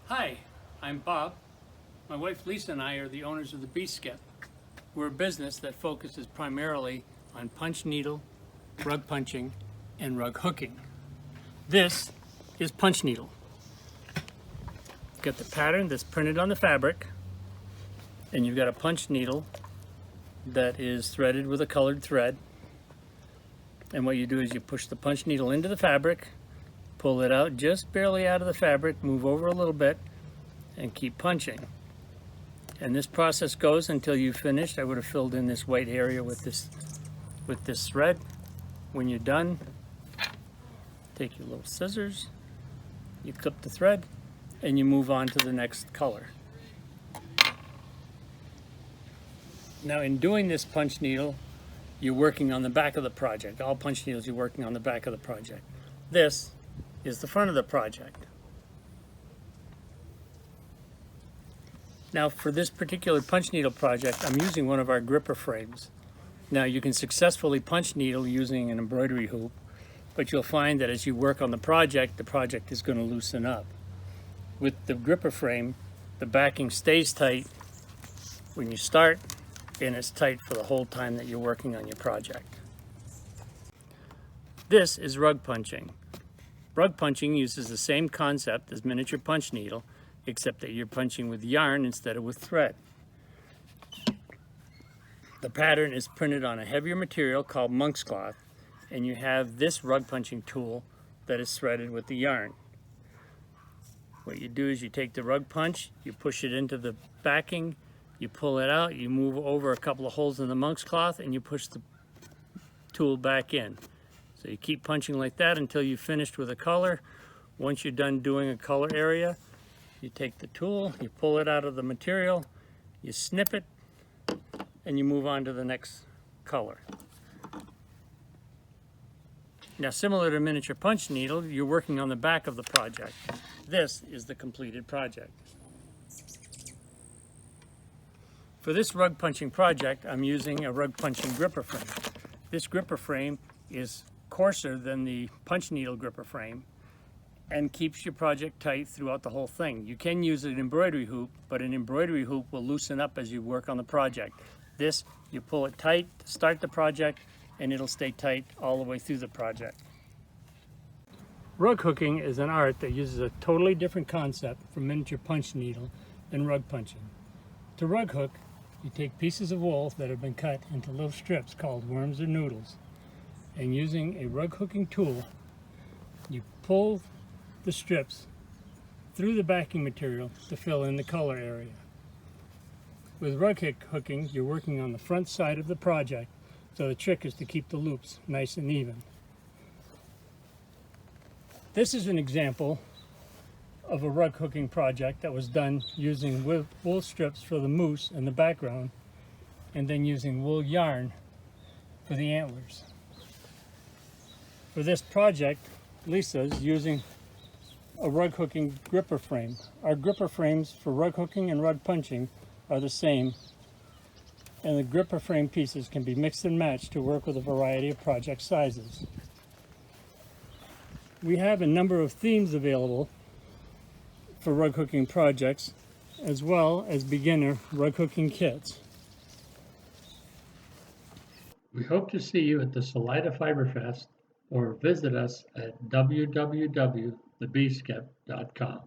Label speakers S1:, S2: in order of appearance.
S1: Hi, I'm Bob. My wife Lisa and I are the owners of the Bee Skep. We're a business that focuses primarily on punch needle, rug punching, and rug hooking. This is punch needle. You've got the pattern that's printed on the fabric, and you've got a punch needle that is threaded with a colored thread. And what you do is you push the punch needle into the fabric, pull it out just barely out of the fabric, move over a little bit, and keep punching. And this process goes until you've finished. I would have filled in this white area with this thread. When you're done, take your little scissors, you clip the thread, and you move on to the next color. Now in doing this punch needle, you're working on the back of the project. All punch needles, you're working on the back of the project. This is the front of the project. Now for this particular punch needle project, I'm using one of our gripper frames. Now you can successfully punch needle using an embroidery hoop, but you'll find that as you work on the project is going to loosen up. With the gripper frame, the backing stays tight when you start, and it's tight for the whole time that you're working on your project. This is rug punching. Rug punching uses the same concept as miniature punch needle, except that you're punching with yarn instead of with thread. The pattern is printed on a heavier material called monk's cloth, and you have this rug punching tool that is threaded with the yarn. What you do is you take the rug punch, you push it into the backing, you pull it out, you move over a couple of holes in the monk's cloth, and you push the tool back in. So you keep punching like that until you've finished with a color. Once you're done doing a color area, you take the tool, you pull it out of the material, you snip it, and you move on to the next color. Now, similar to miniature punch needle, you're working on the back of the project. This is the completed project. For this rug punching project, I'm using a rug punching gripper frame. This gripper frame is coarser than the punch needle gripper frame and keeps your project tight throughout the whole thing. You can use an embroidery hoop, but an embroidery hoop will loosen up as you work on the project. This, you pull it tight to start the project, and it'll stay tight all the way through the project. Rug hooking is an art that uses a totally different concept from miniature punch needle and rug punching. To rug hook, you take pieces of wool that have been cut into little strips called worms or noodles, and using a rug hooking tool, you pull the strips through the backing material to fill in the color area. With rug hooking, you're working on the front side of the project, so the trick is to keep the loops nice and even. This is an example of a rug hooking project that was done using wool strips for the moose in the background, and then using wool yarn for the antlers. For this project, Lisa is using a rug hooking gripper frame. Our gripper frames for rug hooking and rug punching are the same, and the gripper frame pieces can be mixed and matched to work with a variety of project sizes. We have a number of themes available for rug hooking projects, as well as beginner rug hooking kits. We hope to see you at the Salida Fiber Fest, or visit us at www.thebeeskep.com.